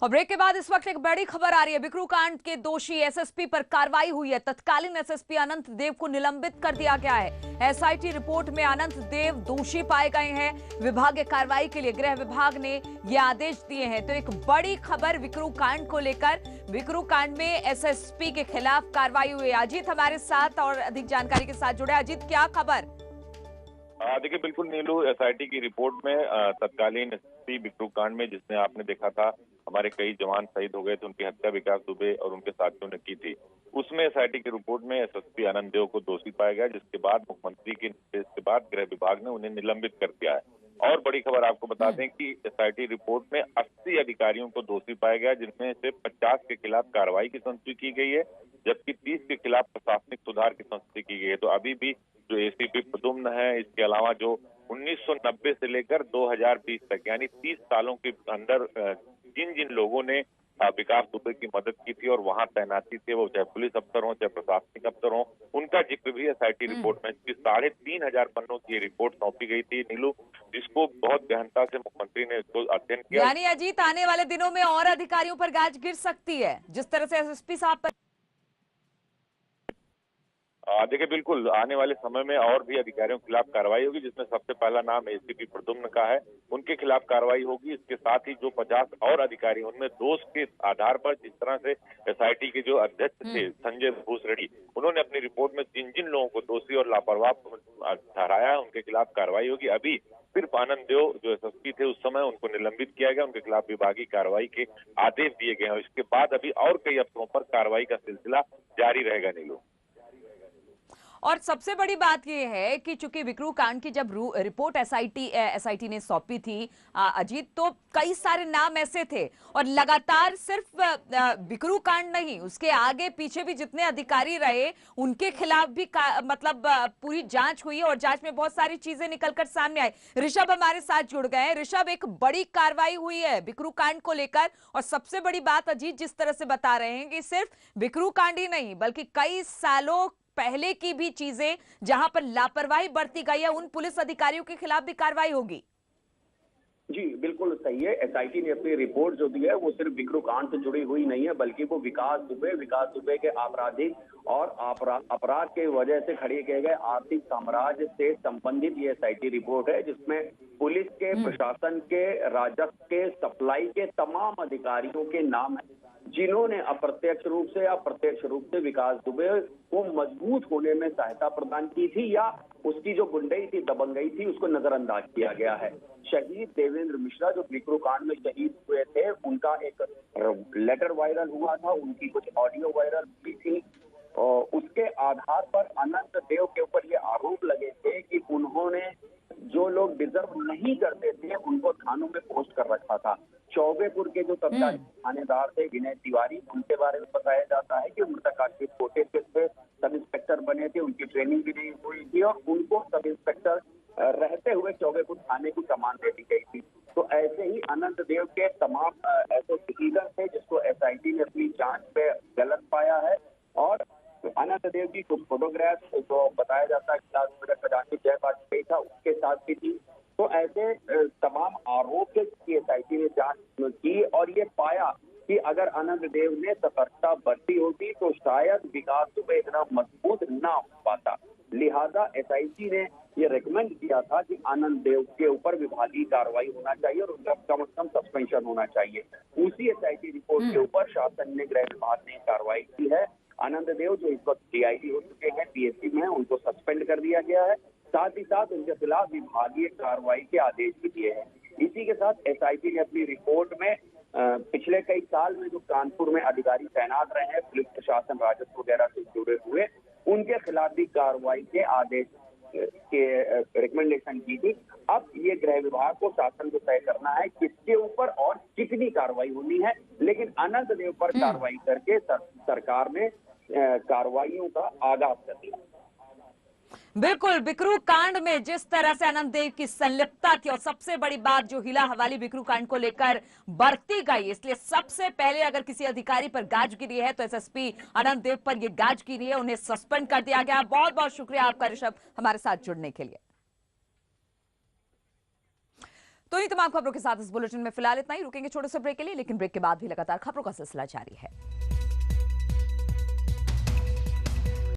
और ब्रेक के बाद इस वक्त एक बड़ी खबर आ रही है। बिकरू कांड के दोषी एसएसपी पर कार्रवाई हुई है। तत्कालीन एसएसपी अनंत देव को निलंबित कर दिया गया है। एसआईटी रिपोर्ट में अनंत देव दोषी पाए गए हैं। विभागीय कार्रवाई के लिए गृह विभाग ने ये आदेश दिए हैं। तो एक बड़ी खबर बिकरू कांड को लेकर, बिकरू कांड में एसएसपी के खिलाफ कार्रवाई हुई। अजीत हमारे साथ और अधिक जानकारी के साथ जुड़े। अजीत, क्या खबर? देखिए, बिल्कुल नीलू, एसआईटी की रिपोर्ट में तत्कालीन एसपी बिकरू कांड में जिसने आपने देखा था हमारे कई जवान शहीद हो गए थे, उनकी हत्या विकास दुबे और उनके साथियों ने की थी। उसमें एसआईटी की रिपोर्ट में एसएसपी आनंद देव को दोषी पाया गया, जिसके बाद मुख्यमंत्री के निर्देश के बाद गृह विभाग ने उन्हें निलंबित कर दिया है। और बड़ी खबर आपको बता दें कि एसआईटी रिपोर्ट में 80 अधिकारियों को दोषी पाया गया, जिनमें से 50 के खिलाफ कार्रवाई की संस्तुति की गई है, जबकि 30 के खिलाफ प्रशासनिक सुधार की संस्तुति की गई है। तो अभी भी जो एसीपी प्रद्युम्न है, इसके अलावा जो 1990 से लेकर 2020 तक यानी 30 सालों के अंदर जिन जिन लोगों ने विकास दुबे की मदद की थी और वहां तैनाती थे, वो चाहे पुलिस अफसर हो चाहे प्रशासनिक अफसर हो, उनका जिक्र भी एसआईटी रिपोर्ट में 3,500 पन्नों की रिपोर्ट सौंपी गई थी नीलू, जिसको बहुत गहनता से मुख्यमंत्री ने इसको अध्ययन किया। यानी अजीत, आने वाले दिनों में और अधिकारियों पर गाज गिर सकती है, जिस तरह से एसएसपी साहब पर। देखिए, बिल्कुल आने वाले समय में और भी अधिकारियों के खिलाफ कार्रवाई होगी, जिसमें सबसे पहला नाम एसीपी प्रद्युम्न का है। उनके खिलाफ कार्रवाई होगी। इसके साथ ही जो 50 और अधिकारी, उनमें दोष के आधार पर, जिस तरह से एसआईटी के जो अध्यक्ष थे संजय भूसरेड्डी, उन्होंने अपनी रिपोर्ट में जिन जिन लोगों को दोषी और लापरवाह ठहराया है, उनके खिलाफ कार्रवाई होगी। अभी सिर्फ आनंद देव जो एसएसपी थे उस समय, उनको निलंबित किया गया, उनके खिलाफ विभागीय कार्रवाई के आदेश दिए गए हैं। इसके बाद अभी और कई अफसरों पर कार्रवाई का सिलसिला जारी रहेगा नीलू। और सबसे बड़ी बात यह है कि चूंकि बिकरू कांड की जब रिपोर्ट एसआईटी ने सौंपी थी अजीत, तो कई सारे नाम ऐसे थे, और लगातार सिर्फ बिकरू कांड नहीं, उसके आगे पीछे भी जितने अधिकारी रहे उनके खिलाफ भी मतलब पूरी जांच हुई और जांच में बहुत सारी चीजें निकलकर सामने आई। ऋषभ हमारे साथ जुड़ गए हैं। ऋषभ, एक बड़ी कार्रवाई हुई है बिकरू कांड को लेकर, और सबसे बड़ी बात अजीत जिस तरह से बता रहे हैं कि सिर्फ बिकरू कांड ही नहीं बल्कि कई सालों पहले की भी चीजें जहां पर लापरवाही बरती गई है, उन पुलिस अधिकारियों के खिलाफ भी कार्रवाई होगी। जी बिल्कुल सही है। एसआईटी ने अपनी रिपोर्ट जो दी है वो सिर्फ बिकरू कांड से जुड़ी हुई नहीं है, बल्कि वो विकास दुबे के आपराधिक और अपराध के वजह से खड़े किए गए आर्थिक साम्राज्य से संबंधित ये एसआईटी रिपोर्ट है, जिसमें पुलिस के, प्रशासन के, राजस्व के, सप्लाई के तमाम अधिकारियों के नाम है, जिन्होंने अप्रत्यक्ष रूप से या प्रत्यक्ष रूप से विकास दुबे को मजबूत होने में सहायता प्रदान की थी, या उसकी जो गुंडई थी, दबंगई थी, उसको नजरअंदाज किया गया है। शहीद देवेंद्र मिश्रा जो बिकरू कांड में शहीद हुए थे, उनका एक लेटर वायरल हुआ था, उनकी कुछ ऑडियो वायरल हुई थी, और उसके आधार पर अनंत देव के ऊपर ये आरोप लगे थे कि उन्होंने जो लोग डिजर्व नहीं करते थे उनको थानों में पोस्ट कर रखा था। चौबेपुर के जो तत्कालीन थानेदार थे विनय तिवारी, उनके बारे में बताया जाता है कि मृतक के छोटे से सब इंस्पेक्टर बने थे, उनकी ट्रेनिंग भी नहीं हुई थी और उनको सब इंस्पेक्टर रहते हुए चौबेपुर थाने की कमान दे दी गई थी। तो ऐसे ही अनंत देव के तमाम ऐसे सिटीजन थे जिसको एसआईटी ने अपनी जांच पे गलत पाया है, और अनंत देव की कुछ फोटोग्राफ जो बताया जाता है कि जय वाजपेयी था उसके साथ भी थी। तो ऐसे तमाम आरोप की एसआईटी ने जांच की और ये पाया कि अगर अनंत देव ने सतर्कता बरती होती तो शायद विकास दुबे इतना मजबूत ना हो पाता। लिहाजा एसआईटी ने ये रेकमेंड किया था कि आनंद देव के ऊपर विभागीय कार्रवाई होना चाहिए और उनका कम से कम सस्पेंशन होना चाहिए। उसी एसआईटी रिपोर्ट के ऊपर शासन ने, गृह विभाग ने कार्रवाई की है। आनंद देव जो इस वक्त डीआईजी हो चुके हैं, पीएससी में, उनको सस्पेंड कर दिया गया है। साथ ही साथ उनके खिलाफ विभागीय कार्रवाई के आदेश भी दिए हैं। इसी के साथ एसआईटी ने अपनी रिपोर्ट में पिछले कई साल में जो कानपुर में अधिकारी तैनात रहे हैं, पुलिस प्रशासन, राजस्व वगैरह से जुड़े हुए, उनके खिलाफ भी कार्रवाई के आदेश के रिकमेंडेशन की थी। अब ये गृह विभाग को, शासन को तय करना है किसके ऊपर और कितनी कार्रवाई होनी है, लेकिन अनंत देव पर कार्रवाई करके सरकार ने कार्रवाइयों का आगाज कर दिया। बिल्कुल, बिकरू कांड में जिस तरह से अनंत देव की संलिप्तता थी, और सबसे बड़ी बात जो हिला हवाली बिकरू कांड को लेकर बरती गई, इसलिए सबसे पहले अगर किसी अधिकारी पर गाज गिरी है तो एसएसपी अनंत देव पर यह गाज गिरी है, उन्हें सस्पेंड कर दिया गया। बहुत बहुत शुक्रिया आपका ऋषभ, हमारे साथ जुड़ने के लिए। तो इन तमाम खबरों के साथ इस बुलेटिन में फिलहाल इतना ही। रुकेंगे छोटे से ब्रेक के लिए, लेकिन ब्रेक के बाद भी लगातार खबरों का सिलसिला जारी है।